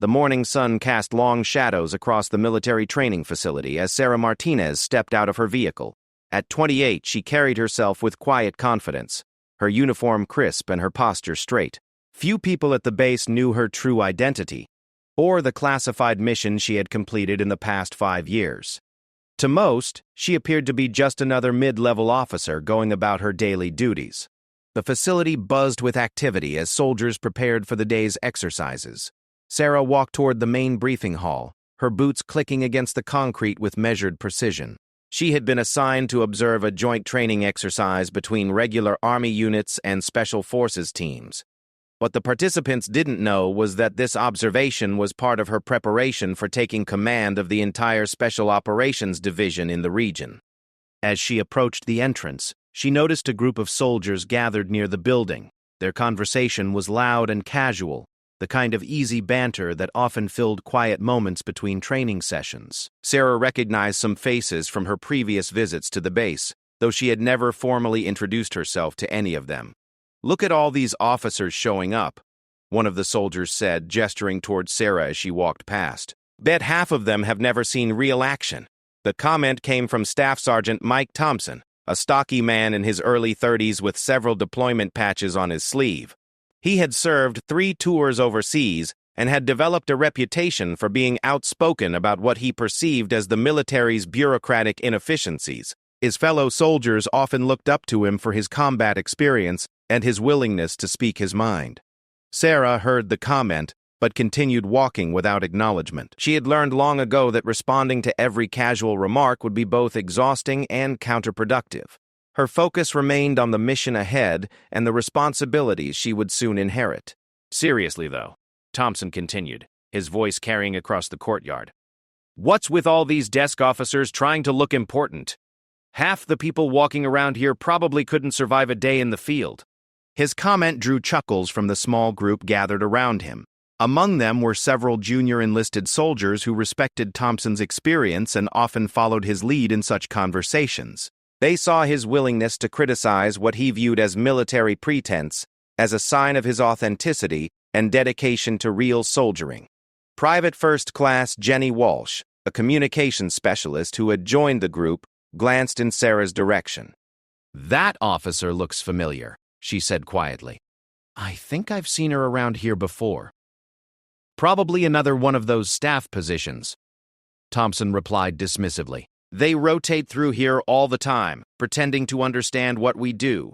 The morning sun cast long shadows across the military training facility as Sarah Martinez stepped out of her vehicle. At 28, she carried herself with quiet confidence, her uniform crisp and her posture straight. Few people at the base knew her true identity, or the classified mission she had completed in the past 5 years. To most, she appeared to be just another mid-level officer going about her daily duties. The facility buzzed with activity as soldiers prepared for the day's exercises. Sarah walked toward the main briefing hall, her boots clicking against the concrete with measured precision. She had been assigned to observe a joint training exercise between regular Army units and Special Forces teams. What the participants didn't know was that this observation was part of her preparation for taking command of the entire Special Operations Division in the region. As she approached the entrance, she noticed a group of soldiers gathered near the building. Their conversation was loud and casual, the kind of easy banter that often filled quiet moments between training sessions. Sarah recognized some faces from her previous visits to the base, though she had never formally introduced herself to any of them. "Look at all these officers showing up," one of the soldiers said, gesturing toward Sarah as she walked past. "Bet half of them have never seen real action." The comment came from Staff Sergeant Mike Thompson, a stocky man in his early 30s with several deployment patches on his sleeve. He had served 3 tours overseas and had developed a reputation for being outspoken about what he perceived as the military's bureaucratic inefficiencies. His fellow soldiers often looked up to him for his combat experience and his willingness to speak his mind. Sarah heard the comment, but continued walking without acknowledgement. She had learned long ago that responding to every casual remark would be both exhausting and counterproductive. Her focus remained on the mission ahead and the responsibilities she would soon inherit. "Seriously, though," Thompson continued, his voice carrying across the courtyard, "what's with all these desk officers trying to look important? Half the people walking around here probably couldn't survive a day in the field." His comment drew chuckles from the small group gathered around him. Among them were several junior enlisted soldiers who respected Thompson's experience and often followed his lead in such conversations. They saw his willingness to criticize what he viewed as military pretense as a sign of his authenticity and dedication to real soldiering. Private First Class Jenny Walsh, a communications specialist who had joined the group, glanced in Sarah's direction. "That officer looks familiar," she said quietly. "I think I've seen her around here before." "Probably another one of those staff positions," Thompson replied dismissively. "They rotate through here all the time, pretending to understand what we do.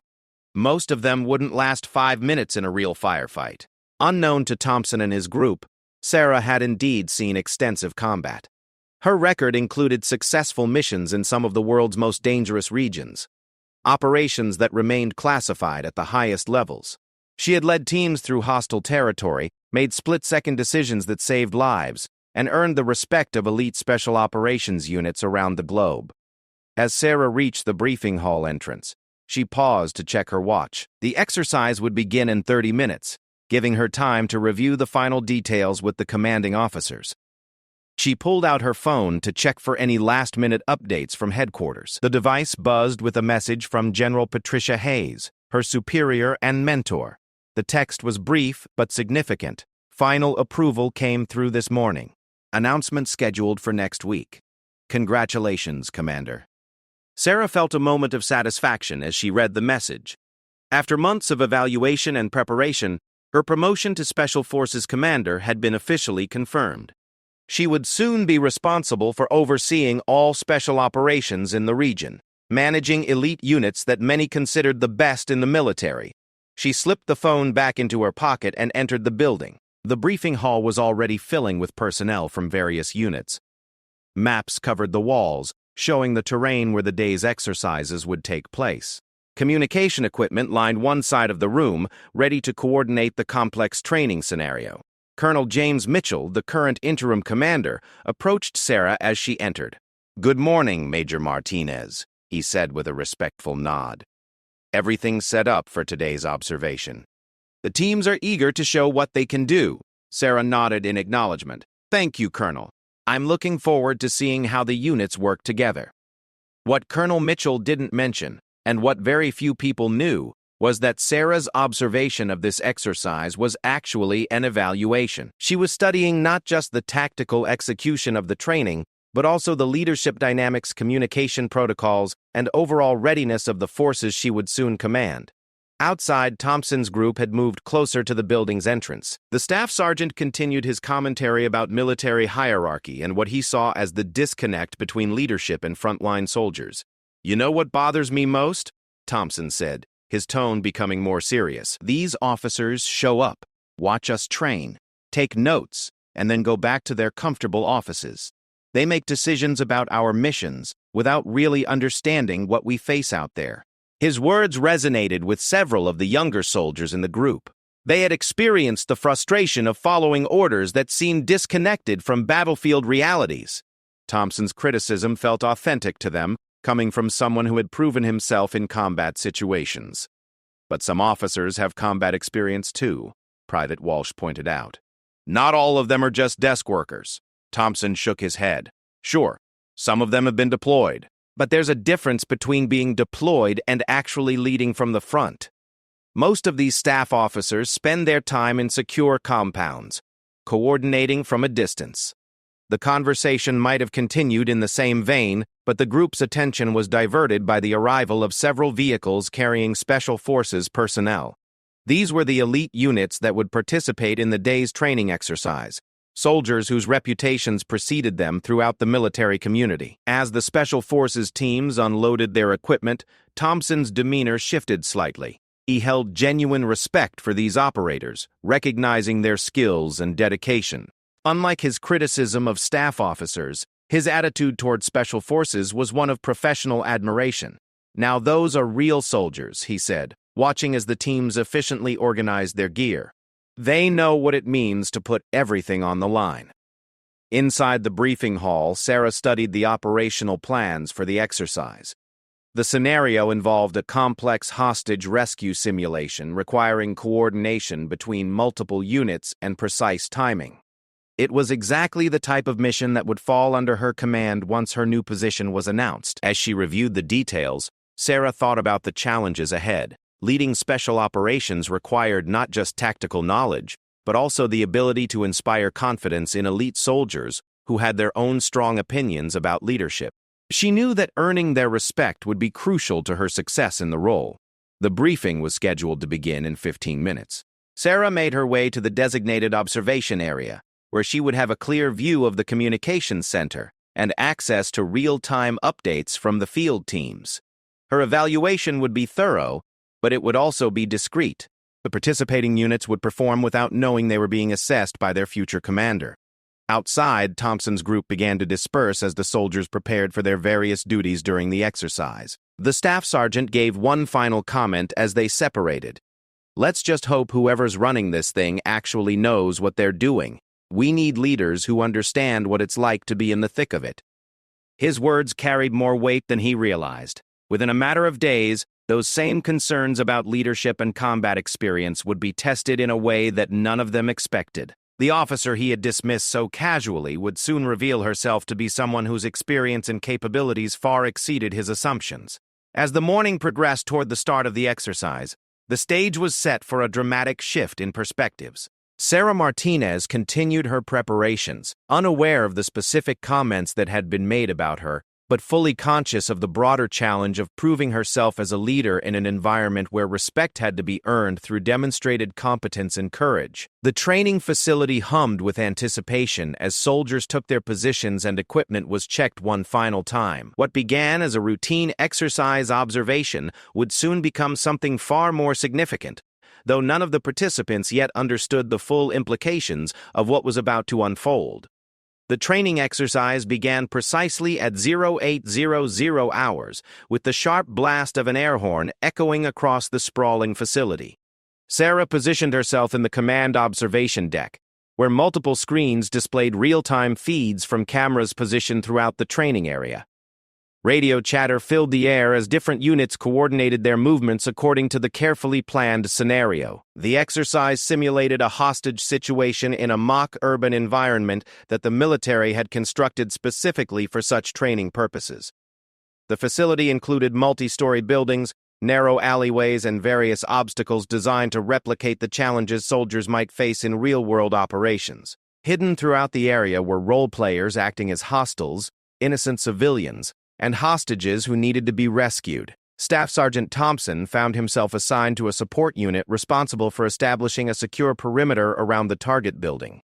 Most of them wouldn't last 5 minutes in a real firefight." Unknown to Thompson and his group, Sarah had indeed seen extensive combat. Her record included successful missions in some of the world's most dangerous regions, operations that remained classified at the highest levels. She had led teams through hostile territory, made split-second decisions that saved lives, and earned the respect of elite special operations units around the globe. As Sarah reached the briefing hall entrance, she paused to check her watch. The exercise would begin in 30 minutes, giving her time to review the final details with the commanding officers. She pulled out her phone to check for any last-minute updates from headquarters. The device buzzed with a message from General Patricia Hayes, her superior and mentor. The text was brief but significant. "Final approval came through this morning. Announcement scheduled for next week. Congratulations, Commander." Sarah felt a moment of satisfaction as she read the message. After months of evaluation and preparation, her promotion to Special Forces Commander had been officially confirmed. She would soon be responsible for overseeing all special operations in the region, managing elite units that many considered the best in the military. She slipped the phone back into her pocket and entered the building. The briefing hall was already filling with personnel from various units. Maps covered the walls, showing the terrain where the day's exercises would take place. Communication equipment lined one side of the room, ready to coordinate the complex training scenario. Colonel James Mitchell, the current interim commander, approached Sarah as she entered. "Good morning, Major Martinez," he said with a respectful nod. "Everything's set up for today's observation. The teams are eager to show what they can do." Sarah nodded in acknowledgement. "Thank you, Colonel. I'm looking forward to seeing how the units work together." What Colonel Mitchell didn't mention, and what very few people knew, was that Sarah's observation of this exercise was actually an evaluation. She was studying not just the tactical execution of the training, but also the leadership dynamics, communication protocols, and overall readiness of the forces she would soon command. Outside, Thompson's group had moved closer to the building's entrance. The staff sergeant continued his commentary about military hierarchy and what he saw as the disconnect between leadership and frontline soldiers. "You know what bothers me most?" Thompson said, his tone becoming more serious. "These officers show up, watch us train, take notes, and then go back to their comfortable offices. They make decisions about our missions without really understanding what we face out there." His words resonated with several of the younger soldiers in the group. They had experienced the frustration of following orders that seemed disconnected from battlefield realities. Thompson's criticism felt authentic to them, coming from someone who had proven himself in combat situations. "But some officers have combat experience too," Private Walsh pointed out. "Not all of them are just desk workers." Thompson shook his head. "Sure, some of them have been deployed. But there's a difference between being deployed and actually leading from the front. Most of these staff officers spend their time in secure compounds, coordinating from a distance." The conversation might have continued in the same vein, but the group's attention was diverted by the arrival of several vehicles carrying Special Forces personnel. These were the elite units that would participate in the day's training exercise, soldiers whose reputations preceded them throughout the military community. As the Special Forces teams unloaded their equipment, Thompson's demeanor shifted slightly. He held genuine respect for these operators, recognizing their skills and dedication. Unlike his criticism of staff officers, his attitude toward Special Forces was one of professional admiration. "Now those are real soldiers," he said, watching as the teams efficiently organized their gear. "They know what it means to put everything on the line." Inside the briefing hall, Sarah studied the operational plans for the exercise. The scenario involved a complex hostage rescue simulation requiring coordination between multiple units and precise timing. It was exactly the type of mission that would fall under her command once her new position was announced. As she reviewed the details, Sarah thought about the challenges ahead. Leading special operations required not just tactical knowledge, but also the ability to inspire confidence in elite soldiers who had their own strong opinions about leadership. She knew that earning their respect would be crucial to her success in the role. The briefing was scheduled to begin in 15 minutes. Sarah made her way to the designated observation area, where she would have a clear view of the communications center and access to real-time updates from the field teams. Her evaluation would be thorough, but it would also be discreet. The participating units would perform without knowing they were being assessed by their future commander. Outside, Thompson's group began to disperse as the soldiers prepared for their various duties during the exercise. The staff sergeant gave one final comment as they separated. "Let's just hope whoever's running this thing actually knows what they're doing. We need leaders who understand what it's like to be in the thick of it." His words carried more weight than he realized. Within a matter of days, those same concerns about leadership and combat experience would be tested in a way that none of them expected. The officer he had dismissed so casually would soon reveal herself to be someone whose experience and capabilities far exceeded his assumptions. As the morning progressed toward the start of the exercise, the stage was set for a dramatic shift in perspectives. Sarah Martinez continued her preparations, unaware of the specific comments that had been made about her, but fully conscious of the broader challenge of proving herself as a leader in an environment where respect had to be earned through demonstrated competence and courage. The training facility hummed with anticipation as soldiers took their positions and equipment was checked one final time. What began as a routine exercise observation would soon become something far more significant, though none of the participants yet understood the full implications of what was about to unfold. The training exercise began precisely at 0800 hours, with the sharp blast of an air horn echoing across the sprawling facility. Sarah positioned herself in the command observation deck, where multiple screens displayed real-time feeds from cameras positioned throughout the training area. Radio chatter filled the air as different units coordinated their movements according to the carefully planned scenario. The exercise simulated a hostage situation in a mock urban environment that the military had constructed specifically for such training purposes. The facility included multi-story buildings, narrow alleyways and various obstacles designed to replicate the challenges soldiers might face in real-world operations. Hidden throughout the area were role players acting as hostiles, innocent civilians, and hostages who needed to be rescued. Staff Sergeant Thompson found himself assigned to a support unit responsible for establishing a secure perimeter around the target building.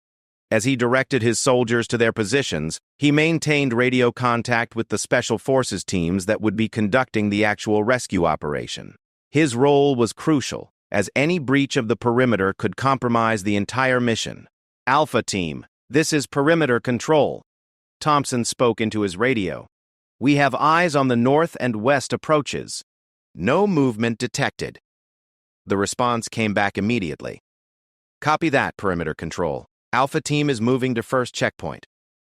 As he directed his soldiers to their positions, he maintained radio contact with the Special Forces teams that would be conducting the actual rescue operation. His role was crucial, as any breach of the perimeter could compromise the entire mission. "Alpha Team, this is perimeter control." Thompson spoke into his radio. "We have eyes on the north and west approaches. No movement detected." The response came back immediately. "Copy that, perimeter control. Alpha Team is moving to first checkpoint."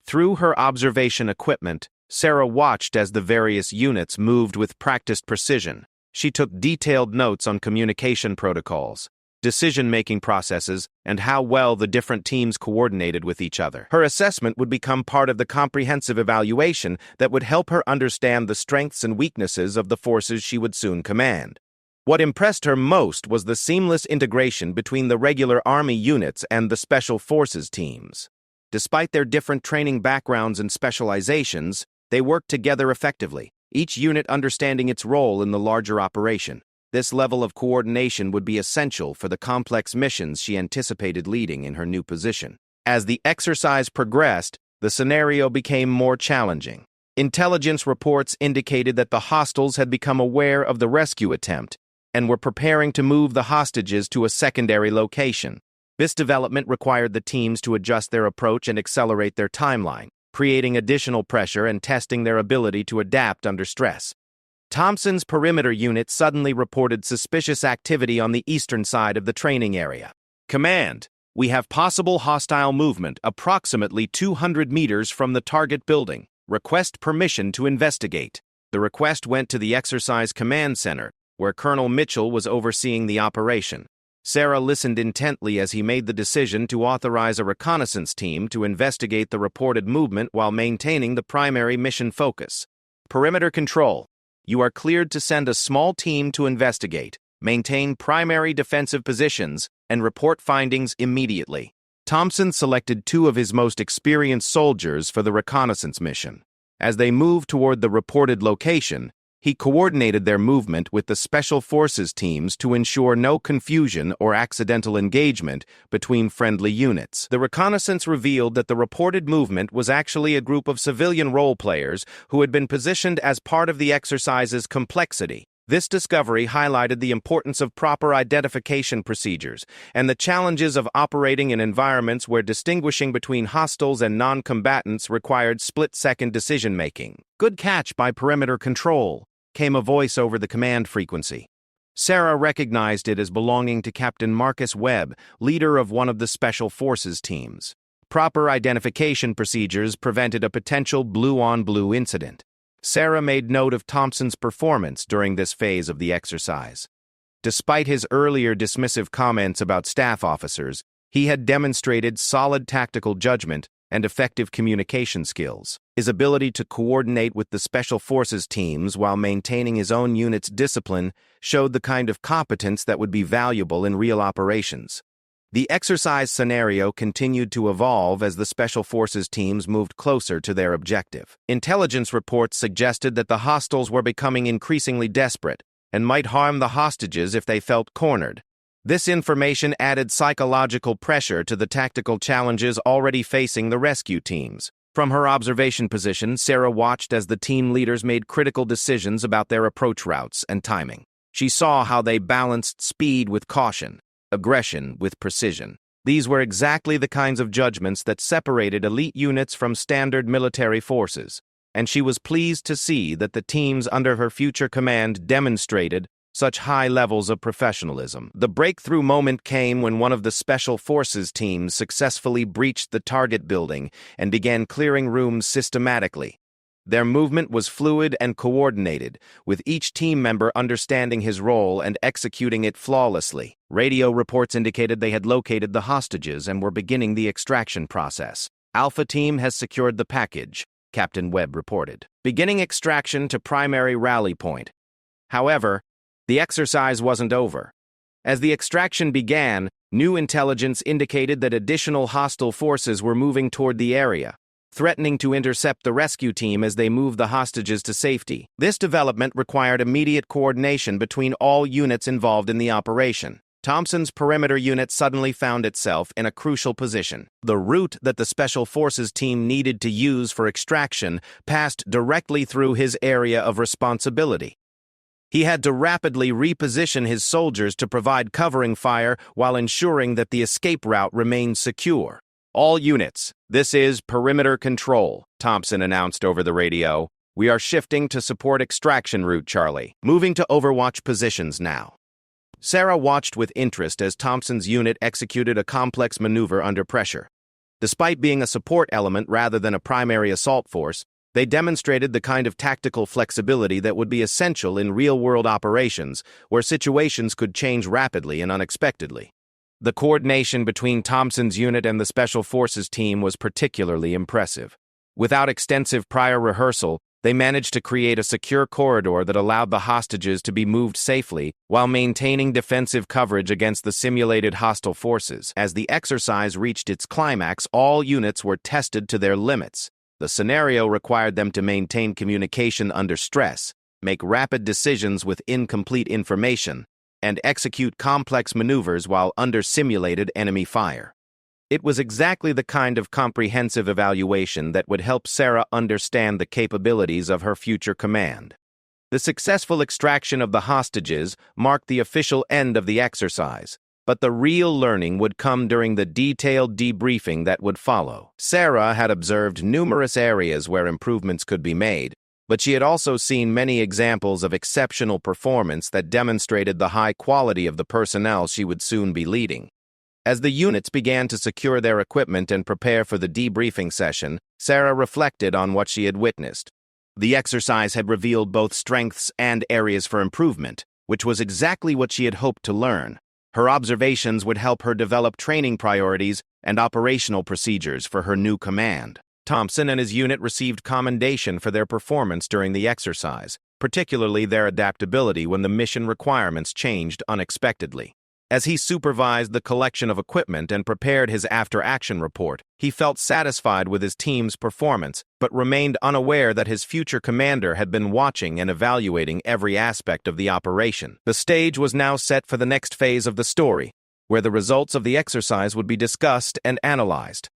Through her observation equipment, Sarah watched as the various units moved with practiced precision. She took detailed notes on communication protocols, decision-making processes, and how well the different teams coordinated with each other. Her assessment would become part of the comprehensive evaluation that would help her understand the strengths and weaknesses of the forces she would soon command. What impressed her most was the seamless integration between the regular Army units and the Special Forces teams. Despite their different training backgrounds and specializations, they worked together effectively, each unit understanding its role in the larger operation. This level of coordination would be essential for the complex missions she anticipated leading in her new position. As the exercise progressed, the scenario became more challenging. Intelligence reports indicated that the hostiles had become aware of the rescue attempt and were preparing to move the hostages to a secondary location. This development required the teams to adjust their approach and accelerate their timeline, creating additional pressure and testing their ability to adapt under stress. Thompson's perimeter unit suddenly reported suspicious activity on the eastern side of the training area. "Command, we have possible hostile movement approximately 200 meters from the target building. Request permission to investigate." The request went to the Exercise Command Center, where Colonel Mitchell was overseeing the operation. Sarah listened intently as he made the decision to authorize a reconnaissance team to investigate the reported movement while maintaining the primary mission focus. "Perimeter control, you are cleared to send a small team to investigate, maintain primary defensive positions, and report findings immediately." Thompson selected 2 of his most experienced soldiers for the reconnaissance mission. As they moved toward the reported location, he coordinated their movement with the Special Forces teams to ensure no confusion or accidental engagement between friendly units. The reconnaissance revealed that the reported movement was actually a group of civilian role players who had been positioned as part of the exercise's complexity. This discovery highlighted the importance of proper identification procedures and the challenges of operating in environments where distinguishing between hostiles and non-combatants required split-second decision-making. "Good catch by perimeter control," came a voice over the command frequency. Sarah recognized it as belonging to Captain Marcus Webb, leader of one of the Special Forces teams. Proper identification procedures prevented a potential blue-on-blue incident. Sarah made note of Thompson's performance during this phase of the exercise. Despite his earlier dismissive comments about staff officers, he had demonstrated solid tactical judgment and effective communication skills. His ability to coordinate with the Special Forces teams while maintaining his own unit's discipline showed the kind of competence that would be valuable in real operations. The exercise scenario continued to evolve as the Special Forces teams moved closer to their objective. Intelligence reports suggested that the hostiles were becoming increasingly desperate and might harm the hostages if they felt cornered. This information added psychological pressure to the tactical challenges already facing the rescue teams. From her observation position, Sarah watched as the team leaders made critical decisions about their approach routes and timing. She saw how they balanced speed with caution, aggression with precision. These were exactly the kinds of judgments that separated elite units from standard military forces, and she was pleased to see that the teams under her future command demonstrated such high levels of professionalism. The breakthrough moment came when one of the Special Forces teams successfully breached the target building and began clearing rooms systematically. Their movement was fluid and coordinated, with each team member understanding his role and executing it flawlessly. Radio reports indicated they had located the hostages and were beginning the extraction process. "Alpha Team has secured the package," Captain Webb reported, "beginning extraction to primary rally point. However, The exercise wasn't over. As the extraction began, new intelligence indicated that additional hostile forces were moving toward the area, threatening to intercept the rescue team as they moved the hostages to safety. This development required immediate coordination between all units involved in the operation. Thompson's perimeter unit suddenly found itself in a crucial position. The route that the Special Forces team needed to use for extraction passed directly through his area of responsibility. He had to rapidly reposition his soldiers to provide covering fire while ensuring that the escape route remained secure. "All units, this is perimeter control," Thompson announced over the radio. "We are shifting to support extraction route, Charlie. Moving to overwatch positions now." Sarah watched with interest as Thompson's unit executed a complex maneuver under pressure. Despite being a support element rather than a primary assault force, they demonstrated the kind of tactical flexibility that would be essential in real-world operations where situations could change rapidly and unexpectedly. The coordination between Thompson's unit and the Special Forces team was particularly impressive. Without extensive prior rehearsal, they managed to create a secure corridor that allowed the hostages to be moved safely while maintaining defensive coverage against the simulated hostile forces. As the exercise reached its climax, all units were tested to their limits. The scenario required them to maintain communication under stress, make rapid decisions with incomplete information, and execute complex maneuvers while under simulated enemy fire. It was exactly the kind of comprehensive evaluation that would help Sarah understand the capabilities of her future command. The successful extraction of the hostages marked the official end of the exercise, but the real learning would come during the detailed debriefing that would follow. Sarah had observed numerous areas where improvements could be made, but she had also seen many examples of exceptional performance that demonstrated the high quality of the personnel she would soon be leading. As the units began to secure their equipment and prepare for the debriefing session, Sarah reflected on what she had witnessed. The exercise had revealed both strengths and areas for improvement, which was exactly what she had hoped to learn. Her observations would help her develop training priorities and operational procedures for her new command. Thompson and his unit received commendation for their performance during the exercise, particularly their adaptability when the mission requirements changed unexpectedly. As he supervised the collection of equipment and prepared his after-action report, he felt satisfied with his team's performance, but remained unaware that his future commander had been watching and evaluating every aspect of the operation. The stage was now set for the next phase of the story, where the results of the exercise would be discussed and analyzed.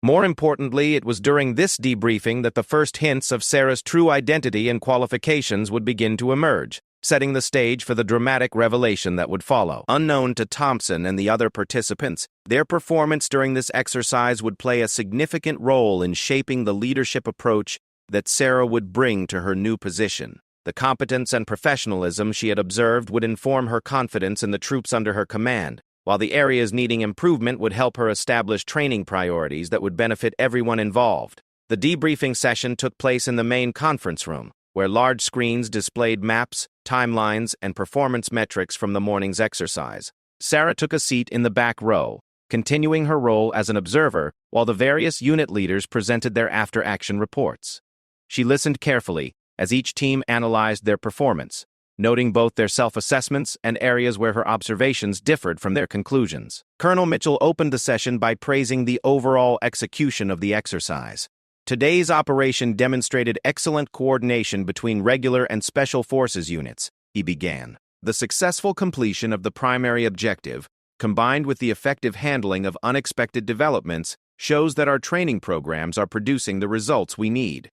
More importantly, it was during this debriefing that the first hints of Sarah's true identity and qualifications would begin to emerge, setting the stage for the dramatic revelation that would follow. Unknown to Thompson and the other participants, their performance during this exercise would play a significant role in shaping the leadership approach that Sarah would bring to her new position. The competence and professionalism she had observed would inform her confidence in the troops under her command, while the areas needing improvement would help her establish training priorities that would benefit everyone involved. The debriefing session took place in the main conference room, where large screens displayed maps, timelines, and performance metrics from the morning's exercise. Sarah took a seat in the back row, continuing her role as an observer while the various unit leaders presented their after-action reports. She listened carefully as each team analyzed their performance, noting both their self-assessments and areas where her observations differed from their conclusions. Colonel Mitchell opened the session by praising the overall execution of the exercise. Today's operation demonstrated excellent coordination between regular and special forces units, he began. The successful completion of the primary objective, combined with the effective handling of unexpected developments, shows that our training programs are producing the results we need.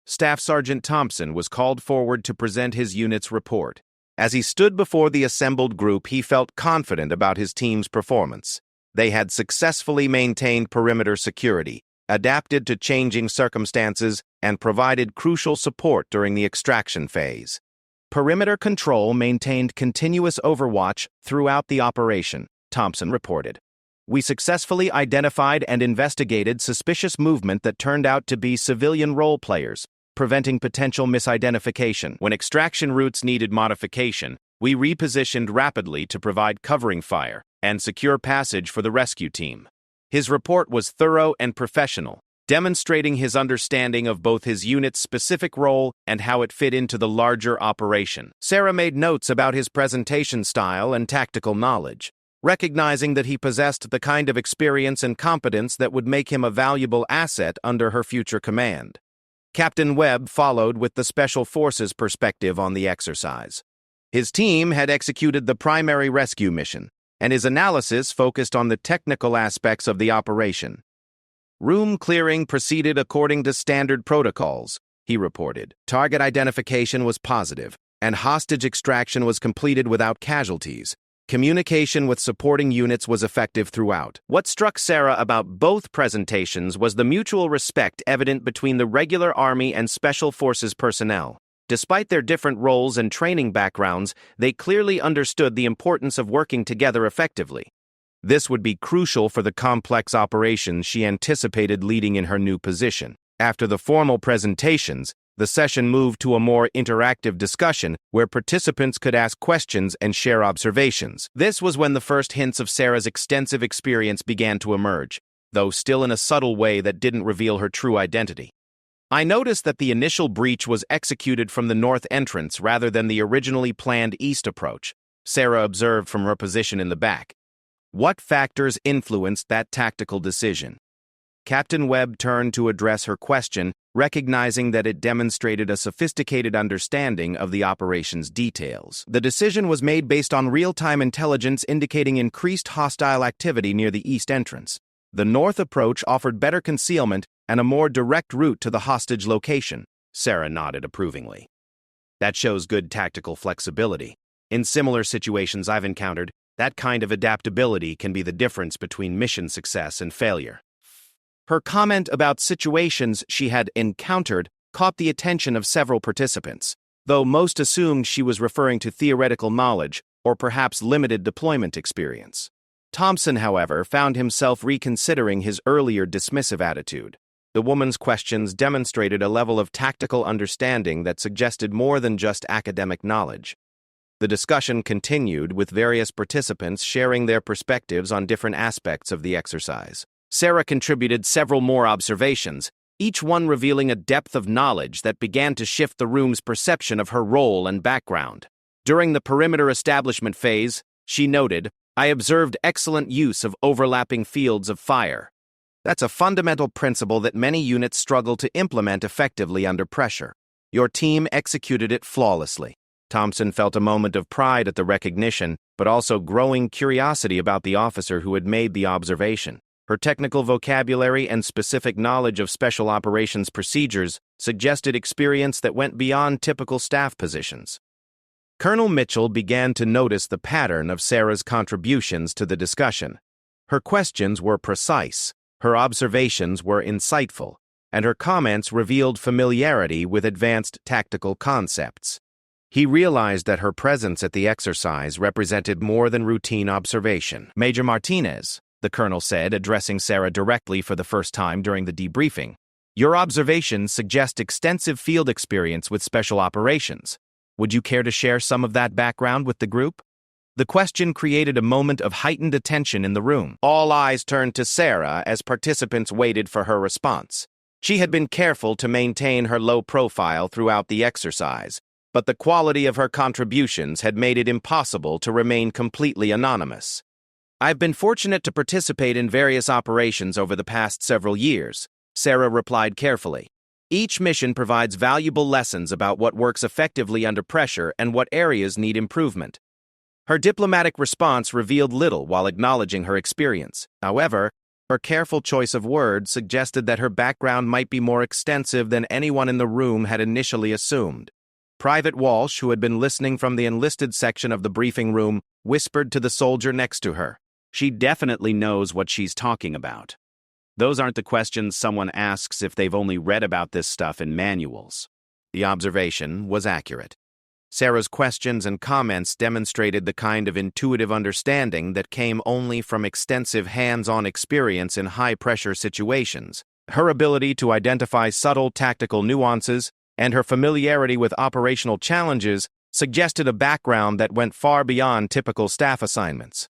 Staff Sergeant Thompson was called forward to present his unit's report. As he stood before the assembled group, he felt confident about his team's performance. They had successfully maintained perimeter security, adapted to changing circumstances, and provided crucial support during the extraction phase. Perimeter control maintained continuous overwatch throughout the operation, Thompson reported. We successfully identified and investigated suspicious movement that turned out to be civilian role players, preventing potential misidentification. When extraction routes needed modification, we repositioned rapidly to provide covering fire and secure passage for the rescue team. His report was thorough and professional, demonstrating his understanding of both his unit's specific role and how it fit into the larger operation. Sarah made notes about his presentation style and tactical knowledge, recognizing that he possessed the kind of experience and competence that would make him a valuable asset under her future command. Captain Webb followed with the Special Forces perspective on the exercise. His team had executed the primary rescue mission, and his analysis focused on the technical aspects of the operation. Room clearing proceeded according to standard protocols, he reported. Target identification was positive, and hostage extraction was completed without casualties. Communication with supporting units was effective throughout. What struck Sarah about both presentations was the mutual respect evident between the regular Army and Special Forces personnel. Despite their different roles and training backgrounds, they clearly understood the importance of working together effectively. This would be crucial for the complex operations she anticipated leading in her new position. After the formal presentations, the session moved to a more interactive discussion where participants could ask questions and share observations. This was when the first hints of Sarah's extensive experience began to emerge, though still in a subtle way that didn't reveal her true identity. I noticed that the initial breach was executed from the north entrance rather than the originally planned east approach, Sarah observed from her position in the back. What factors influenced that tactical decision? Captain Webb turned to address her question, recognizing that it demonstrated a sophisticated understanding of the operation's details. The decision was made based on real-time intelligence indicating increased hostile activity near the east entrance. The north approach offered better concealment and a more direct route to the hostage location. Sarah nodded approvingly. That shows good tactical flexibility. In similar situations I've encountered, that kind of adaptability can be the difference between mission success and failure. Her comment about situations she had encountered caught the attention of several participants, though most assumed she was referring to theoretical knowledge or perhaps limited deployment experience. Thompson, however, found himself reconsidering his earlier dismissive attitude. The woman's questions demonstrated a level of tactical understanding that suggested more than just academic knowledge. The discussion continued with various participants sharing their perspectives on different aspects of the exercise. Sarah contributed several more observations, each one revealing a depth of knowledge that began to shift the room's perception of her role and background. During the perimeter establishment phase, she noted, "I observed excellent use of overlapping fields of fire. That's a fundamental principle that many units struggle to implement effectively under pressure. Your team executed it flawlessly." Thompson felt a moment of pride at the recognition, but also growing curiosity about the officer who had made the observation. Her technical vocabulary and specific knowledge of special operations procedures suggested experience that went beyond typical staff positions. Colonel Mitchell began to notice the pattern of Sarah's contributions to the discussion. Her questions were precise, her observations were insightful, and her comments revealed familiarity with advanced tactical concepts. He realized that her presence at the exercise represented more than routine observation. "Major Martinez," the colonel said, addressing Sarah directly for the first time during the debriefing, "your observations suggest extensive field experience with special operations. Would you care to share some of that background with the group?" The question created a moment of heightened attention in the room. All eyes turned to Sarah as participants waited for her response. She had been careful to maintain her low profile throughout the exercise, but the quality of her contributions had made it impossible to remain completely anonymous. "I've been fortunate to participate in various operations over the past several years," Sarah replied carefully. "Each mission provides valuable lessons about what works effectively under pressure and what areas need improvement." Her diplomatic response revealed little while acknowledging her experience. However, her careful choice of words suggested that her background might be more extensive than anyone in the room had initially assumed. Private Walsh, who had been listening from the enlisted section of the briefing room, whispered to the soldier next to her, "She definitely knows what she's talking about. Those aren't the questions someone asks if they've only read about this stuff in manuals." The observation was accurate. Sarah's questions and comments demonstrated the kind of intuitive understanding that came only from extensive hands-on experience in high-pressure situations. Her ability to identify subtle tactical nuances and her familiarity with operational challenges suggested a background that went far beyond typical staff assignments.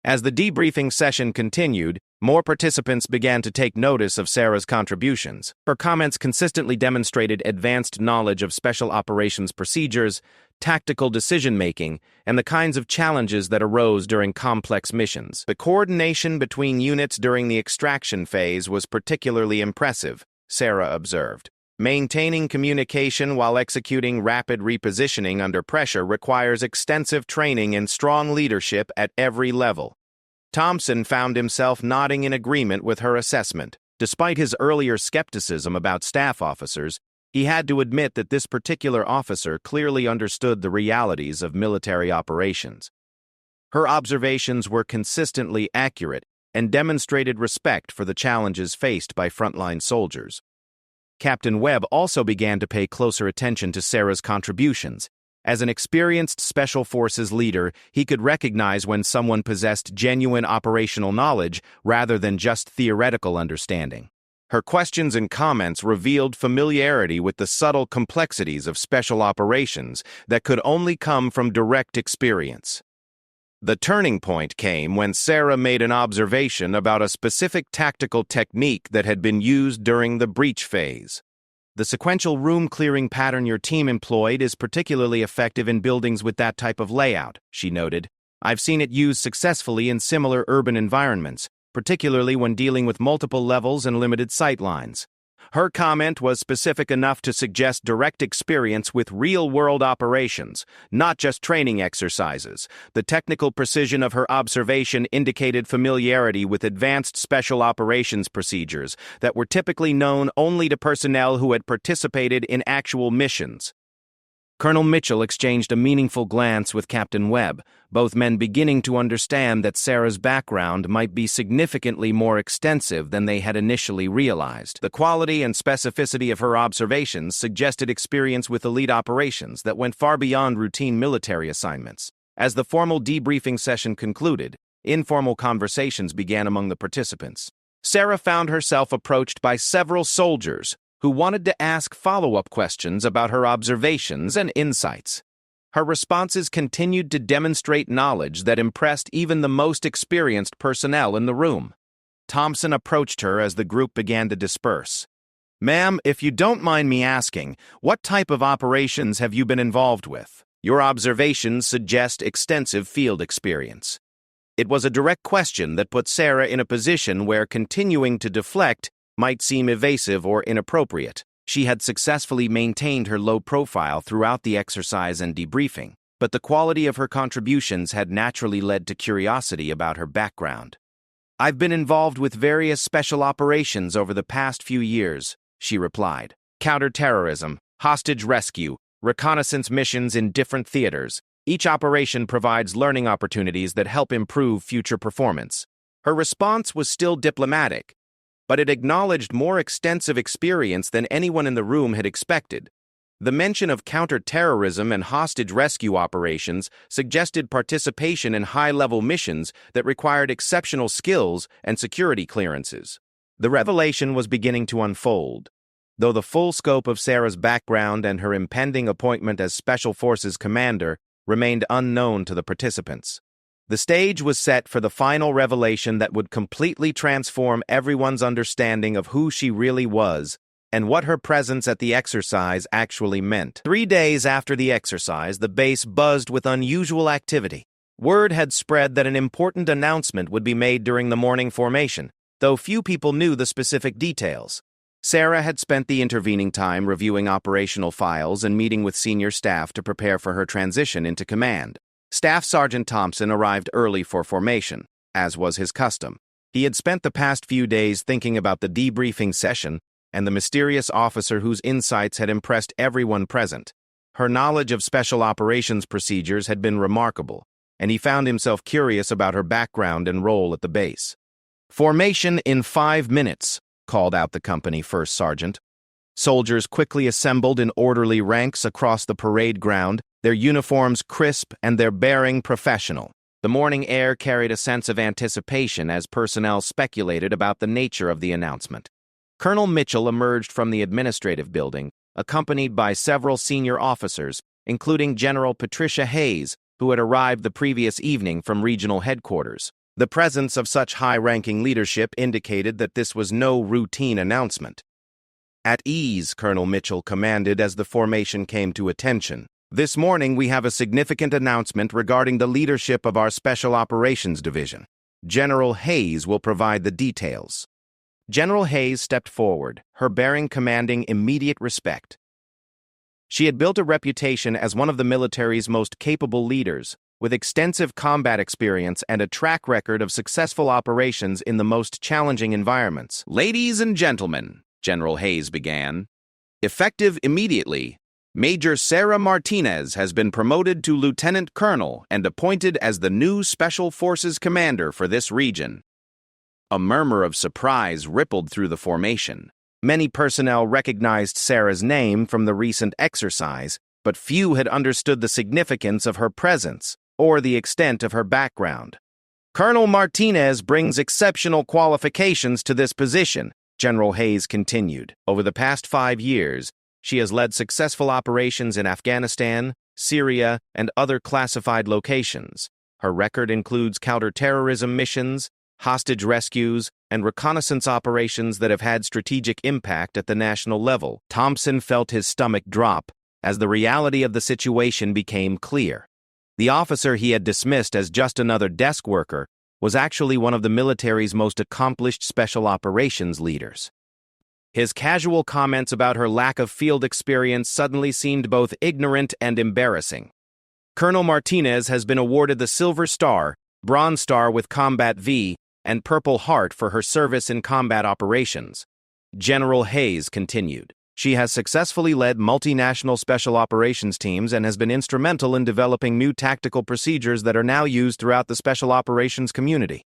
As the debriefing session continued, More participants began to take notice of Sarah's contributions. Her comments consistently demonstrated advanced knowledge of special operations procedures, tactical decision-making, and the kinds of challenges that arose during complex missions. The coordination between units during the extraction phase was particularly impressive, Sarah observed. Maintaining communication while executing rapid repositioning under pressure requires extensive training and strong leadership at every level. Thompson found himself nodding in agreement with her assessment. Despite his earlier skepticism about staff officers, he had to admit that this particular officer clearly understood the realities of military operations. Her observations were consistently accurate and demonstrated respect for the challenges faced by frontline soldiers. Captain Webb also began to pay closer attention to Sarah's contributions. As an experienced Special Forces leader, he could recognize when someone possessed genuine operational knowledge rather than just theoretical understanding. Her questions and comments revealed familiarity with the subtle complexities of special operations that could only come from direct experience. The turning point came when Sarah made an observation about a specific tactical technique that had been used during the breach phase. The sequential room-clearing pattern your team employed is particularly effective in buildings with that type of layout, she noted. I've seen it used successfully in similar urban environments, particularly when dealing with multiple levels and limited sight lines. Her comment was specific enough to suggest direct experience with real-world operations, not just training exercises. The technical precision of her observation indicated familiarity with advanced special operations procedures that were typically known only to personnel who had participated in actual missions. Colonel Mitchell exchanged a meaningful glance with Captain Webb, both men beginning to understand that Sarah's background might be significantly more extensive than they had initially realized. The quality and specificity of her observations suggested experience with elite operations that went far beyond routine military assignments. As the formal debriefing session concluded, informal conversations began among the participants. Sarah found herself approached by several soldiers who wanted to ask follow-up questions about her observations and insights. Her responses continued to demonstrate knowledge that impressed even the most experienced personnel in the room. Thompson approached her as the group began to disperse. "Ma'am, if you don't mind me asking, what type of operations have you been involved with? Your observations suggest extensive field experience." It was a direct question that put Sarah in a position where continuing to deflect might seem evasive or inappropriate. She had successfully maintained her low profile throughout the exercise and debriefing, but the quality of her contributions had naturally led to curiosity about her background. "I've been involved with various special operations over the past few years," she replied. "Counterterrorism, hostage rescue, reconnaissance missions in different theaters. Each operation provides learning opportunities that help improve future performance." Her response was still diplomatic, but it acknowledged more extensive experience than anyone in the room had expected. The mention of counterterrorism and hostage rescue operations suggested participation in high-level missions that required exceptional skills and security clearances. The revelation was beginning to unfold. Though the full scope of Sarah's background and her impending appointment as Special Forces commander remained unknown to the participants. The stage was set for the final revelation that would completely transform everyone's understanding of who she really was and what her presence at the exercise actually meant. 3 days after the exercise, the base buzzed with unusual activity. Word had spread that an important announcement would be made during the morning formation, though few people knew the specific details. Sarah had spent the intervening time reviewing operational files and meeting with senior staff to prepare for her transition into command. Staff Sergeant Thompson arrived early for formation, as was his custom. He had spent the past few days thinking about the debriefing session and the mysterious officer whose insights had impressed everyone present. Her knowledge of special operations procedures had been remarkable, and he found himself curious about her background and role at the base. "Formation in 5 minutes," called out the company first sergeant. Soldiers quickly assembled in orderly ranks across the parade ground, their uniforms crisp and their bearing professional. The morning air carried a sense of anticipation as personnel speculated about the nature of the announcement. Colonel Mitchell emerged from the administrative building, accompanied by several senior officers, including General Patricia Hayes, who had arrived the previous evening from regional headquarters. The presence of such high-ranking leadership indicated that this was no routine announcement. "At ease," Colonel Mitchell commanded as the formation came to attention. "This morning we have a significant announcement regarding the leadership of our Special Operations Division. General Hayes will provide the details." General Hayes stepped forward, her bearing commanding immediate respect. She had built a reputation as one of the military's most capable leaders, with extensive combat experience and a track record of successful operations in the most challenging environments. "Ladies and gentlemen," General Hayes began, "effective immediately, Major Sarah Martinez has been promoted to Lieutenant Colonel and appointed as the new Special Forces Commander for this region." A murmur of surprise rippled through the formation. Many personnel recognized Sarah's name from the recent exercise, but few had understood the significance of her presence or the extent of her background. "Colonel Martinez brings exceptional qualifications to this position," General Hayes continued. "Over the past 5 years, she has led successful operations in Afghanistan, Syria, and other classified locations. Her record includes counterterrorism missions, hostage rescues, and reconnaissance operations that have had strategic impact at the national level." Thompson felt his stomach drop as the reality of the situation became clear. The officer he had dismissed as just another desk worker was actually one of the military's most accomplished special operations leaders. His casual comments about her lack of field experience suddenly seemed both ignorant and embarrassing. "Colonel Martinez has been awarded the Silver Star, Bronze Star with Combat V, and Purple Heart for her service in combat operations," General Hayes continued. "She has successfully led multinational special operations teams and has been instrumental in developing new tactical procedures that are now used throughout the special operations community."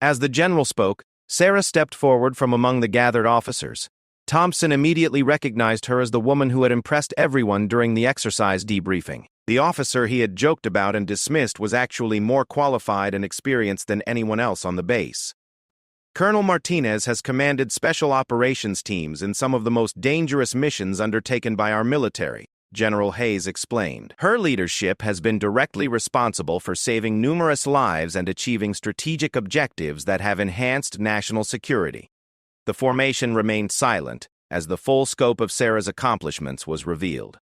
As the general spoke, Sarah stepped forward from among the gathered officers. Thompson immediately recognized her as the woman who had impressed everyone during the exercise debriefing. The officer he had joked about and dismissed was actually more qualified and experienced than anyone else on the base. "Colonel Martinez has commanded special operations teams in some of the most dangerous missions undertaken by our military," General Hayes explained. "Her leadership has been directly responsible for saving numerous lives and achieving strategic objectives that have enhanced national security." The formation remained silent as the full scope of Sarah's accomplishments was revealed.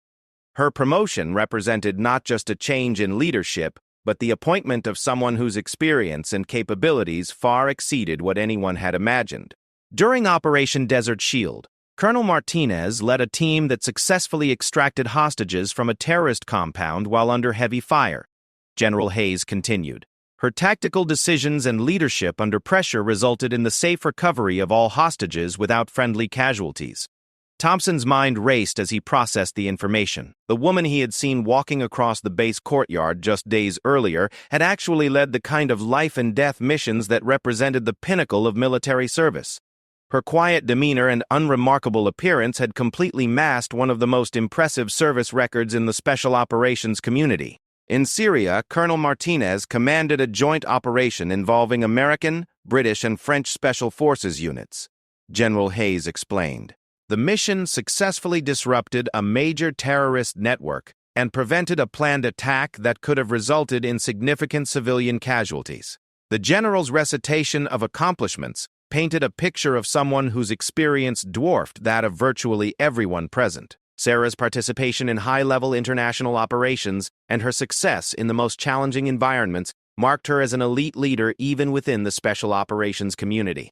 Her promotion represented not just a change in leadership, but the appointment of someone whose experience and capabilities far exceeded what anyone had imagined. During Operation Desert Shield, Colonel Martinez led a team that successfully extracted hostages from a terrorist compound while under heavy fire. General Hayes continued. "Her tactical decisions and leadership under pressure resulted in the safe recovery of all hostages without friendly casualties." Thompson's mind raced as he processed the information. The woman he had seen walking across the base courtyard just days earlier had actually led the kind of life-and-death missions that represented the pinnacle of military service. Her quiet demeanor and unremarkable appearance had completely masked one of the most impressive service records in the special operations community. In Syria, Colonel Martinez commanded a joint operation involving American, British, and French Special Forces units, General Hayes explained. The mission successfully disrupted a major terrorist network and prevented a planned attack that could have resulted in significant civilian casualties. The general's recitation of accomplishments painted a picture of someone whose experience dwarfed that of virtually everyone present. Sarah's participation in high-level international operations and her success in the most challenging environments marked her as an elite leader even within the special operations community.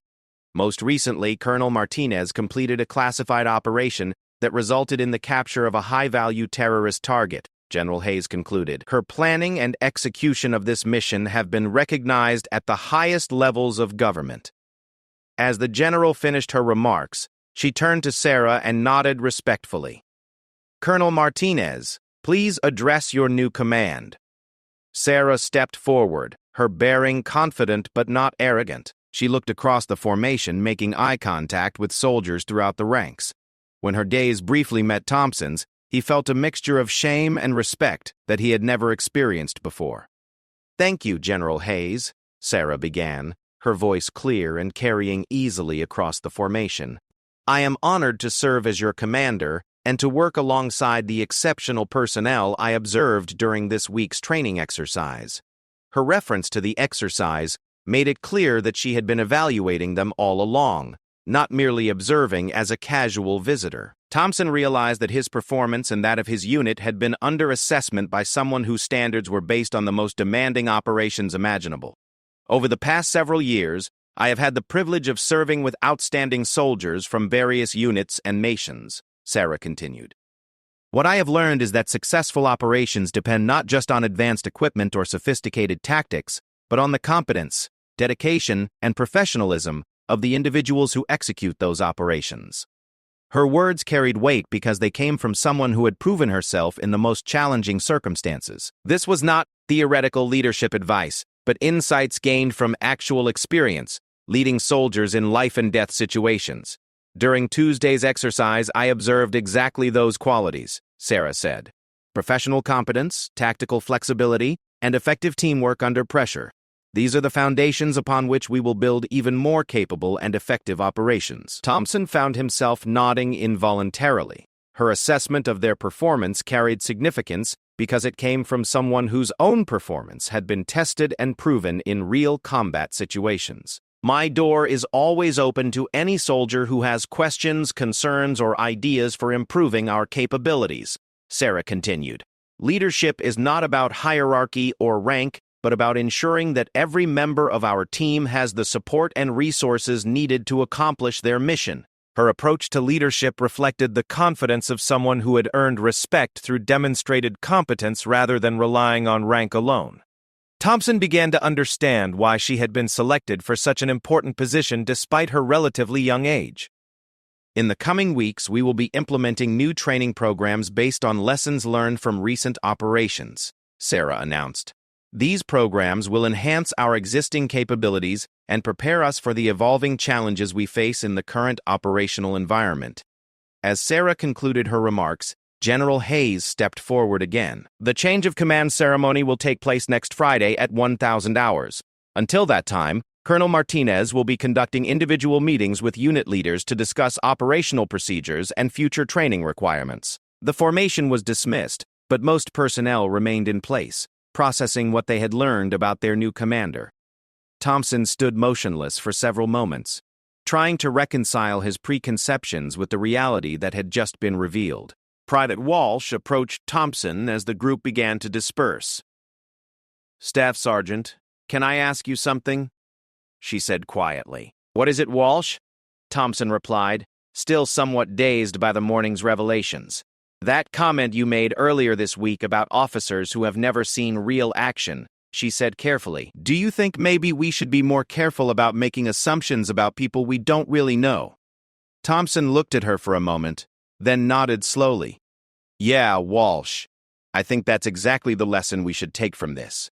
Most recently, Colonel Martinez completed a classified operation that resulted in the capture of a high-value terrorist target, General Hayes concluded. Her planning and execution of this mission have been recognized at the highest levels of government. As the general finished her remarks, she turned to Sarah and nodded respectfully. "Colonel Martinez, please address your new command." Sarah stepped forward, her bearing confident but not arrogant. She looked across the formation, making eye contact with soldiers throughout the ranks. When her gaze briefly met Thompson's, he felt a mixture of shame and respect that he had never experienced before. "Thank you, General Hayes," Sarah began, her voice clear and carrying easily across the formation. "I am honored to serve as your commander and to work alongside the exceptional personnel I observed during this week's training exercise." Her reference to the exercise made it clear that she had been evaluating them all along, not merely observing as a casual visitor. Thompson realized that his performance and that of his unit had been under assessment by someone whose standards were based on the most demanding operations imaginable. Over the past several years, I have had the privilege of serving with outstanding soldiers from various units and nations, Sarah continued. What I have learned is that successful operations depend not just on advanced equipment or sophisticated tactics, but on the competence, dedication, and professionalism of the individuals who execute those operations. Her words carried weight because they came from someone who had proven herself in the most challenging circumstances. This was not theoretical leadership advice, but insights gained from actual experience, leading soldiers in life-and-death situations. During Tuesday's exercise, I observed exactly those qualities, Sarah said. Professional competence, tactical flexibility, and effective teamwork under pressure. These are the foundations upon which we will build even more capable and effective operations. Thompson found himself nodding involuntarily. Her assessment of their performance carried significance because it came from someone whose own performance had been tested and proven in real combat situations. My door is always open to any soldier who has questions, concerns, or ideas for improving our capabilities, Sarah continued. Leadership is not about hierarchy or rank, but about ensuring that every member of our team has the support and resources needed to accomplish their mission. Her approach to leadership reflected the confidence of someone who had earned respect through demonstrated competence rather than relying on rank alone. Thompson began to understand why she had been selected for such an important position despite her relatively young age. In the coming weeks, we will be implementing new training programs based on lessons learned from recent operations, Sarah announced. These programs will enhance our existing capabilities and prepare us for the evolving challenges we face in the current operational environment. As Sarah concluded her remarks, General Hayes stepped forward again. The change of command ceremony will take place next Friday at 1000 hours. Until that time, Colonel Martinez will be conducting individual meetings with unit leaders to discuss operational procedures and future training requirements. The formation was dismissed, but most personnel remained in place, processing what they had learned about their new commander. Thompson stood motionless for several moments, trying to reconcile his preconceptions with the reality that had just been revealed. Private Walsh approached Thompson as the group began to disperse. "Staff Sergeant, can I ask you something?" she said quietly. "What is it, Walsh?" Thompson replied, still somewhat dazed by the morning's revelations. "That comment you made earlier this week about officers who have never seen real action," she said carefully. "Do you think maybe we should be more careful about making assumptions about people we don't really know?" Thompson looked at her for a moment, then nodded slowly. "Yeah, Walsh. I think that's exactly the lesson we should take from this."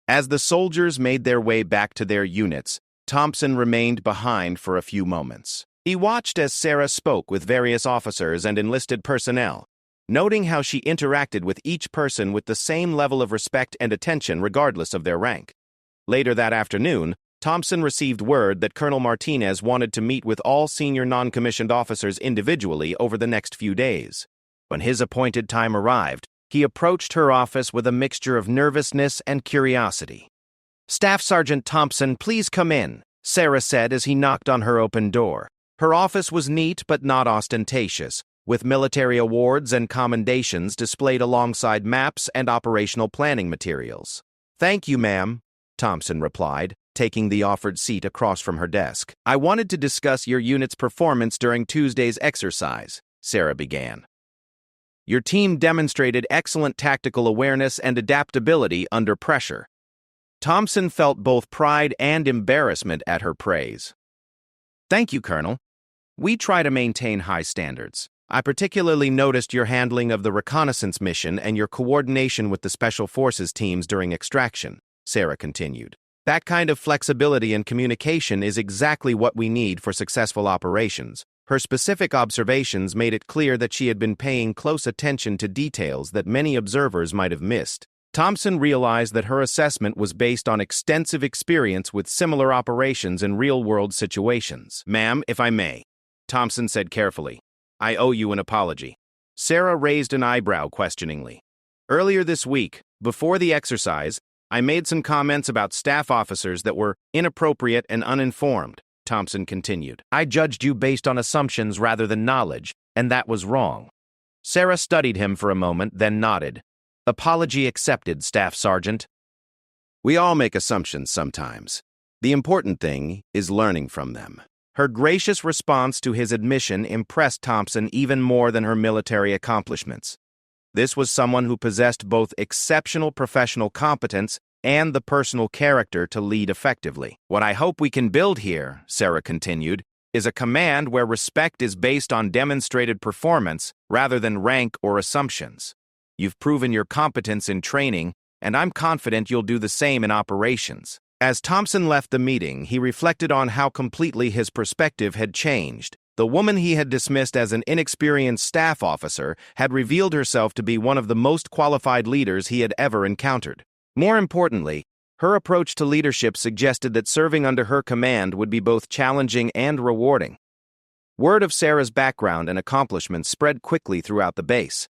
As the soldiers made their way back to their units, Thompson remained behind for a few moments. He watched as Sarah spoke with various officers and enlisted personnel, noting how she interacted with each person with the same level of respect and attention regardless of their rank. Later that afternoon, Thompson received word that Colonel Martinez wanted to meet with all senior non-commissioned officers individually over the next few days. When his appointed time arrived, he approached her office with a mixture of nervousness and curiosity. "Staff Sergeant Thompson, please come in," Sarah said as he knocked on her open door. Her office was neat but not ostentatious, with military awards and commendations displayed alongside maps and operational planning materials. "Thank you, ma'am," Thompson replied, taking the offered seat across from her desk. "I wanted to discuss your unit's performance during Tuesday's exercise," Sarah began. "Your team demonstrated excellent tactical awareness and adaptability under pressure." Thompson felt both pride and embarrassment at her praise. "Thank you, Colonel. We try to maintain high standards. I particularly noticed your handling of the reconnaissance mission and your coordination with the Special Forces teams during extraction," Sarah continued. "That kind of flexibility and communication is exactly what we need for successful operations." Her specific observations made it clear that she had been paying close attention to details that many observers might have missed. Thompson realized that her assessment was based on extensive experience with similar operations in real-world situations. "Ma'am, if I may," Thompson said carefully, "I owe you an apology." Sarah raised an eyebrow questioningly. "Earlier this week, before the exercise, I made some comments about staff officers that were inappropriate and uninformed, Thompson continued. I judged you based on assumptions rather than knowledge, and that was wrong. Sarah studied him for a moment, then nodded. Apology accepted, Staff Sergeant. We all make assumptions sometimes. The important thing is learning from them. Her gracious response to his admission impressed Thompson even more than her military accomplishments. This was someone who possessed both exceptional professional competence and the personal character to lead effectively. What I hope we can build here, Sarah continued, is a command where respect is based on demonstrated performance rather than rank or assumptions. You've proven your competence in training, and I'm confident you'll do the same in operations. As Thompson left the meeting, he reflected on how completely his perspective had changed. The woman he had dismissed as an inexperienced staff officer had revealed herself to be one of the most qualified leaders he had ever encountered. More importantly, her approach to leadership suggested that serving under her command would be both challenging and rewarding. Word of Sarah's background and accomplishments spread quickly throughout the base.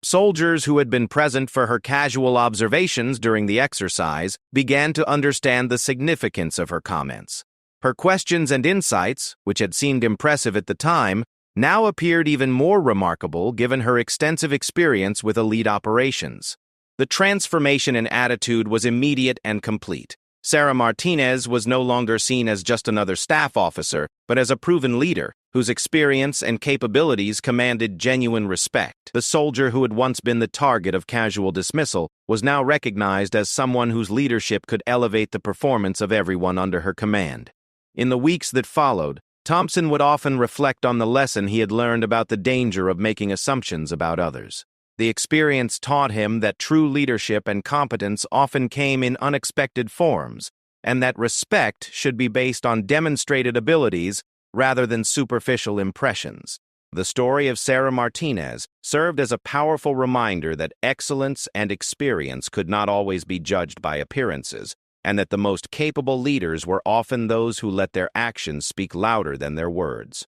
Soldiers who had been present for her casual observations during the exercise began to understand the significance of her comments. Her questions and insights, which had seemed impressive at the time, now appeared even more remarkable given her extensive experience with elite operations. The transformation in attitude was immediate and complete. Sarah Martinez was no longer seen as just another staff officer, but as a proven leader, whose experience and capabilities commanded genuine respect. The soldier who had once been the target of casual dismissal was now recognized as someone whose leadership could elevate the performance of everyone under her command. In the weeks that followed, Thompson would often reflect on the lesson he had learned about the danger of making assumptions about others. The experience taught him that true leadership and competence often came in unexpected forms, and that respect should be based on demonstrated abilities rather than superficial impressions. The story of Sarah Martinez served as a powerful reminder that excellence and experience could not always be judged by appearances, and that the most capable leaders were often those who let their actions speak louder than their words.